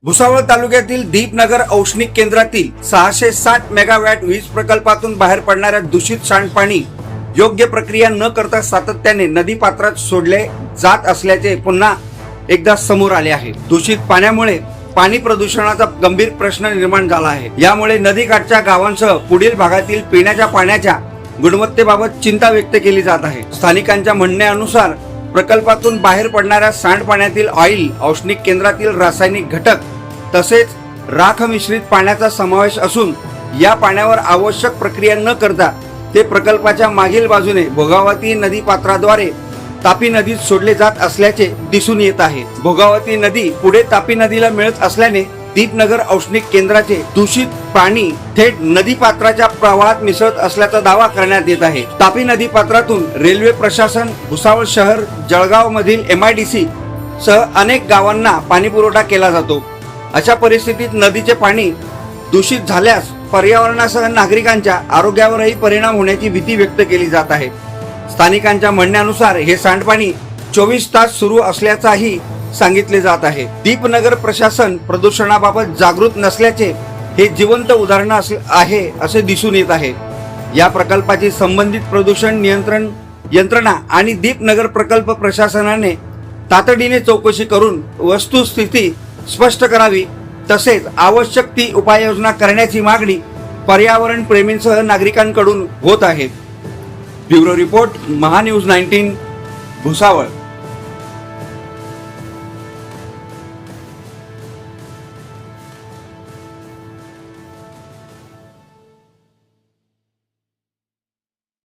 भुसावळ तालुक्यातील दीपनगर औष्णिक केंद्रातील 660 मेगावॅट वीज प्रकल्पातून बाहेर पडणाऱ्या दूषित सांडपाणी योग्य प्रक्रिया न करता सातत्याने नदी पात्रात सोडले जात असल्याचे पुन्हा एकदा समोर आले आहे। दूषित पाण्यामुळे पाणी प्रदूषणाचा गंभीर प्रश्न निर्माण झाला आहे। यामुळे नदीकाठच्या गावांसह पुढील भागातील पिण्याच्या पाण्याच्या गुणवत्तेबाबत चिंता व्यक्त केली जात आहे। स्थानिकांच्या म्हणण्यानुसार प्रकल्पातून बाहेर पडणाऱ्या सांडपाण्यातील ऑइल, औष्णिक केंद्रातील रासायनिक घटक तसेच राख मिश्रित पाण्याचा समावेश असून या पाण्यावर आवश्यक प्रक्रिया न करता ते प्रकल्पाच्या मागील बाजूने भोगावती नदी पात्राद्वारे तापी नदीत सोडले जात असल्याचे दिसून येत आहे। भोगावती नदी पुढे तापी नदीला मिळत असल्याने दीपनगर औष्णिक केंद्राचे दूषित पाणी थेट नदी पात्राच्या प्रवाहात मिसळत असल्याचा दावा करण्यात येत आहे। तापी नदी पात्रातून रेल्वे प्रशासन, भुसावळ शहर, जळगाव मधील MIDC सह अनेक गावांना पाणी पुरवठा केला जातो। अशा परिस्थितीत नदीचे पाणी दूषित झाल्यास पर्यावरणासह नागरिकांच्या आरोग्यावरही परिणाम होण्याची भीती व्यक्त केली जात आहे। स्थानिकांच्या म्हणण्यानुसार हे सांडपाणी 24 तास सुरू असल्याचाही सांगितले जात आहे। दीपनगर प्रशासन प्रदूषणाबाबत जागृत नसल्याचे हे जिवंत उदाहरण आहे असे दिसून येत आहे। या प्रकल्पाची संबंधित प्रदूषण नियंत्रण यंत्रणा आणि दीपनगर प्रकल्प प्रशासनाने तातडीने चौकशी करून वस्तुस्थिती स्पष्ट करावी, तसेच आवश्यक ती उपाययोजना करण्याची मागणी पर्यावरण प्रेमींसह नागरिकांकडून होत आहे। Bureau report, Mahanews 19, Bhusawal.